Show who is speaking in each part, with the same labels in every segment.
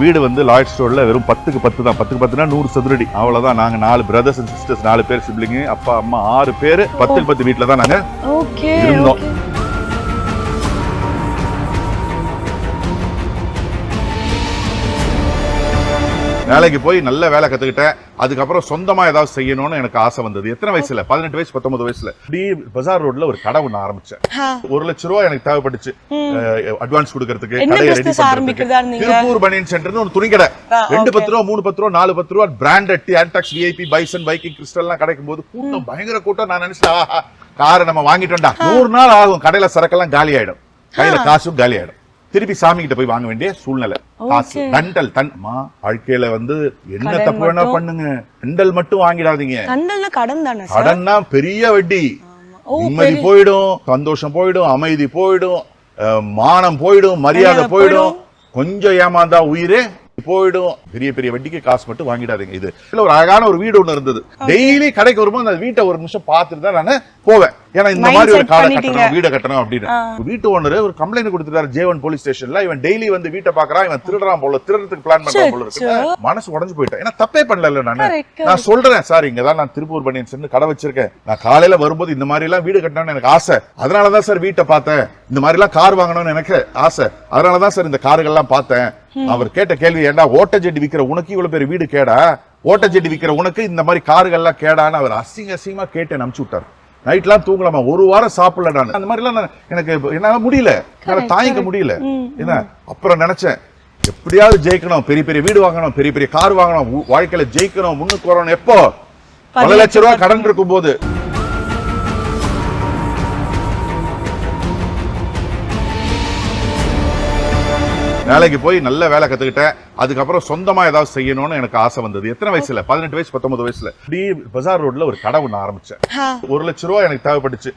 Speaker 1: வீடு வந்து லாய்ட் ஸ்டோர்ல வெறும் 10க்கு 10 தான். 10க்கு 10னா 100 சதுரடி அவ்வளவுதான். நாங்க 4 பிரதர்ஸ் அண்ட் சிஸ்டர்ஸ், 4 பேர் சிப்ளிங், அப்பா அம்மா 6 பேர். 10க்கு 10 வீட்டுல தான் நாங்க இருந்தோம். வேலைக்கு போய் நல்ல வேலை கத்துக்கிட்டேன். அதுக்கப்புறம் சொந்தமா ஏதாவது செய்யணும்னு எனக்கு ஆசை வந்தது. எத்தனை வயசுல? 18 வயசு 19 வயசுல இப்படி பஜார் ரோட்ல ஒரு கடை ஒண்ணு ஆரம்பிச்சேன். 1 லட்சம் ரூபாய் எனக்கு தேவைப்பட்டுச்சு அட்வான்ஸ் கொடுக்கறதுக்கு, கடையை ரெடி பண்றதுக்கு. திருப்பூர் பனியன் சென்டர்னு ஒரு துணி கடை. 2 10 ரூபா, 3 10 ரூபா, 4 10 ரூபா பிராண்டட் ஆன்டாக்ஸ், விஐபி, பைசன், வைக்கிங், கிறிஸ்டல் எல்லாம் கிடைக்கும் போது கூட்டம், பயங்கர கூட்டம். நான் நினைச்சேன் காரை நம்ம வாங்கிட்டோம்டா, 100 நாள் ஆகும் கடையில சரக்கெல்லாம் காலி ஆயிடும், கையில காசும் காலி ஆயிடும். திருப்பி சாமி கிட்ட போய் வாங்க வேண்டிய சூழ்நிலை. காசு தண்டல் வாழ்க்கையில வந்து என்ன தப்பு வேணா பண்ணுங்க, தண்டல் மட்டும் வாங்கிடாதீங்க. கடன்னா பெரிய வட்டி. நிம்மதி போயிடும், சந்தோஷம் போயிடும், அமைதி போயிடும், மானம் போயிடும், மரியாதை போயிடும். கொஞ்சம் ஏமாந்தா உயிரே போயிடும். பெரிய பெரிய வட்டிக்கு காசு மட்டும் வாங்கிடாதீங்க. இது ஒரு அழகான ஒரு வீடு ஒண்ணு இருந்தது. டெய்லி கடைக்கு வரும்போது அந்த வீட்டை ஒரு நிமிஷம் பார்த்துட்டு தான் நான் போவேன். ஏன்னா இந்த மாதிரி ஒரு காலை கட்டணும், வீடை கட்டணும் அப்படின்னு. வீட்டு ஓனர் ஒரு கம்ப்ளைண்ட் கொடுத்துட்டாரு J1 போலீஸ் ஸ்டேஷன்ல. இவன் டெய்லி வந்து வீட்டை பாக்குறான், இவன் திருடுறான் போல, திருடுறதுக்கு பிளான் பண்றான் போல இருக்கு. மனசு உடஞ்சு போயிட்டேன். ஏன்னா தப்பே பண்ணல நான் சொல்றேன், சார் இங்கதான் நான் திருப்பூர் பனியன் சென்று கடை வச்சிருக்கேன். நான் காலையில வரும்போது இந்த மாதிரி எல்லாம் வீடு கட்டணும்னு எனக்கு ஆசை. அதனாலதான் சார் வீட்டை பார்த்தேன். இந்த மாதிரி எல்லாம் கார் வாங்கணும்னு எனக்கு ஆசை. அதனாலதான் சார் இந்த கார்கள்லாம் பார்த்தேன். அவர் கேட்ட கேள்வி, ஏண்டா ஓட்ட ஜெட்டி விக்கிற உனக்கு இவ்வளவு பேர் வீடு கேடா, ஓட்ட ஜெட்டி விக்கிற உனக்கு இந்த மாதிரி கார்கள் எல்லாம் கேடான்னு அவர் அசிங்கமா கேட்டு அனுப்பிச்சு விட்டார். நைட்லாம் தூங்கலாமா, 1 வாரம் சாப்பிடல. நான் அந்த மாதிரி எல்லாம் எனக்கு என்னால முடியல, தாங்கிக்க முடியல. என்ன அப்புறம் நினைச்சேன், எப்படியாவது ஜெயிக்கணும், பெரிய பெரிய வீடு வாங்கணும், பெரிய பெரிய கார் வாங்கணும், வாழ்க்கையில ஜெயிக்கணும், முன்னுக்கு வரணும். எப்போ? 1 லட்சம் ரூபாய் கடன் இருக்கும் போது. வேலைக்கு போய் நல்ல வேலை கத்துக்கிட்டேன். அதுக்கப்புறம் சொந்தமா ஏதாவது செய்யணும்னு எனக்கு ஆசை வந்தது. எத்தனை வயசுல? 18 வயசு 19 வயசுல இப்படி பஜார் ரோட்ல ஒரு கடை ஒண்ணு ஆரம்பிச்சேன். 1 லட்சம் ரூபாய் எனக்கு தேவைப்பட்டுச்சு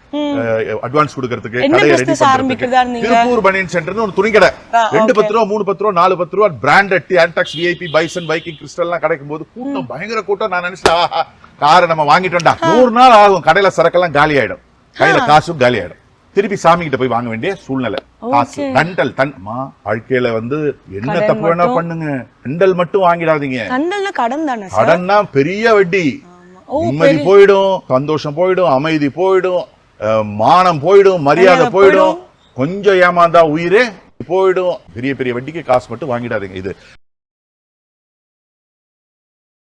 Speaker 1: அட்வான்ஸ் கொடுக்கறதுக்கு, கடையை ரெடி பண்றதுக்கு. திருப்பூர் பனியன் சென்டர்னு ஒரு துணி கடை. 2 10 ரூபா, 3 10 ரூபா, 4 10 ரூபா பிராண்டட் ஆன்டாக்ஸ், விஐபி, பைசன், வைக்கிங், கிறிஸ்டல் எல்லாம் கிடைக்கும் போது கூட்டம், பயங்கர கூட்டம். நான் நினைச்சேன் காரை நம்ம வாங்கிட்டோம்டா, 100 நாள் ஆகும் கடையில சரக்கெல்லாம் காலி ஆயிடும், கையில காசும் காலி ஆயிடும். திருப்பி சாமி கிட்ட போய் வாங்க வேண்டிய சூழ்நிலை. காசு தண்டல் வாழ்க்கையில வந்து என்ன தப்பு வேணா பண்ணுங்க, தண்டல் மட்டும் வாங்கிடாதீங்க. கடன்னா பெரிய வட்டி. நிம்மதி போயிடும், சந்தோஷம் போயிடும், அமைதி போயிடும், மானம் போயிடும், மரியாதை போயிடும். கொஞ்சம் ஏமாந்தா உயிரே போயிடும். பெரிய பெரிய வட்டிக்கு காசு மட்டும் வாங்கிடாதீங்க. இது